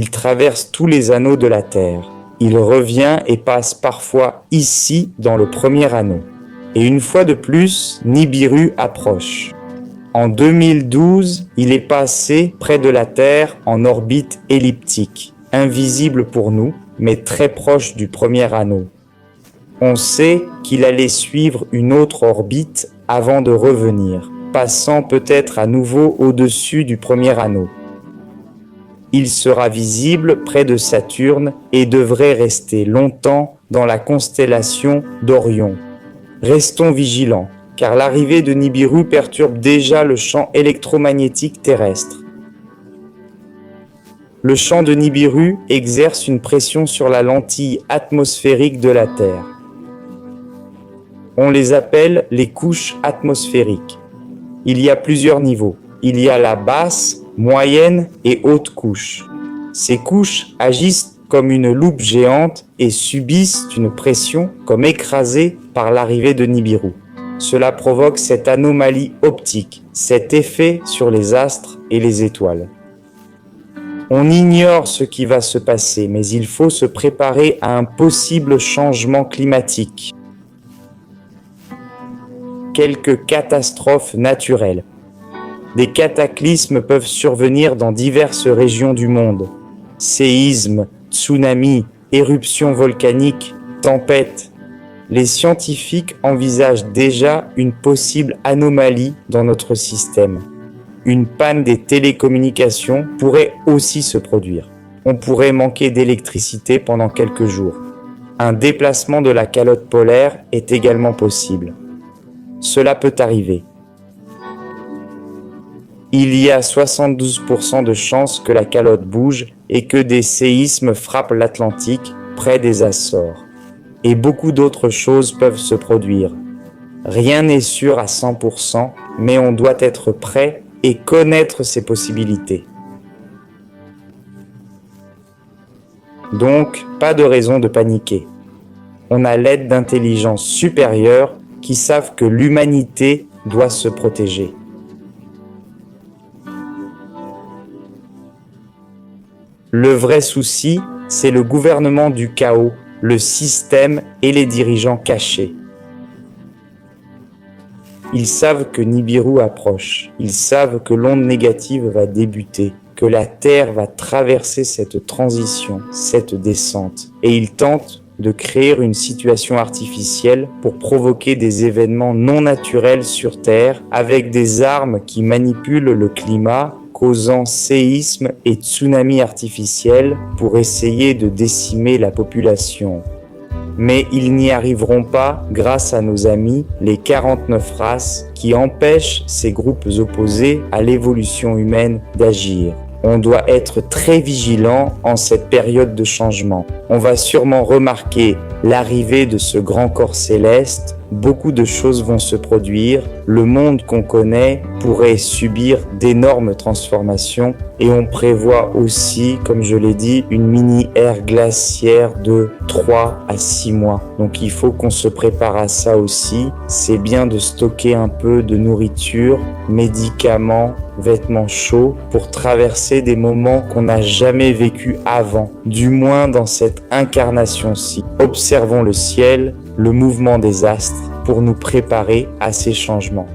Il traverse tous les anneaux de la Terre. Il revient et passe parfois ici dans le premier anneau. Et une fois de plus, Nibiru approche. En 2012, il est passé près de la Terre en orbite elliptique, invisible pour nous, mais très proche du premier anneau. On sait qu'il allait suivre une autre orbite avant de revenir, passant peut-être à nouveau au-dessus du premier anneau. Il sera visible près de Saturne et devrait rester longtemps dans la constellation d'Orion. Restons vigilants, car l'arrivée de Nibiru perturbe déjà le champ électromagnétique terrestre. Le champ de Nibiru exerce une pression sur la lentille atmosphérique de la Terre. On les appelle les couches atmosphériques. Il y a plusieurs niveaux. Il y a la basse, moyenne et haute couche. Ces couches agissent comme une loupe géante et subissent une pression comme écrasées par l'arrivée de Nibiru. Cela provoque cette anomalie optique, cet effet sur les astres et les étoiles. On ignore ce qui va se passer, mais il faut se préparer à un possible changement climatique. Quelques catastrophes naturelles. Des cataclysmes peuvent survenir dans diverses régions du monde. Séismes, tsunamis, éruptions volcaniques, tempêtes. Les scientifiques envisagent déjà une possible anomalie dans notre système. Une panne des télécommunications pourrait aussi se produire. On pourrait manquer d'électricité pendant quelques jours. Un déplacement de la calotte polaire est également possible. Cela peut arriver. Il y a 72% de chances que la calotte bouge et que des séismes frappent l'Atlantique près des Açores. Et beaucoup d'autres choses peuvent se produire. Rien n'est sûr à 100%, mais on doit être prêt et connaître ses possibilités. Donc, pas de raison de paniquer. On a l'aide d'intelligences supérieures qui savent que l'humanité doit se protéger. Le vrai souci, c'est le gouvernement du chaos, le système et les dirigeants cachés. Ils savent que Nibiru approche, ils savent que l'onde négative va débuter, que la Terre va traverser cette transition, cette descente, et ils tentent de créer une situation artificielle pour provoquer des événements non naturels sur Terre avec des armes qui manipulent le climat, causant séismes et tsunamis artificiels pour essayer de décimer la population. Mais ils n'y arriveront pas grâce à nos amis, les 49 races, qui empêchent ces groupes opposés à l'évolution humaine d'agir. On doit être très vigilant en cette période de changement. On va sûrement remarquer l'arrivée de ce grand corps céleste. Beaucoup de choses vont se produire. Le monde qu'on connaît pourrait subir d'énormes transformations et on prévoit aussi, comme je l'ai dit, une mini-ère glaciaire de 3 à 6 mois. Donc il faut qu'on se prépare à ça aussi. C'est bien de stocker un peu de nourriture, médicaments, vêtements chauds pour traverser des moments qu'on n'a jamais vécu avant, du moins dans cette incarnation-ci. Observons le ciel, le mouvement des astres pour nous préparer à ces changements.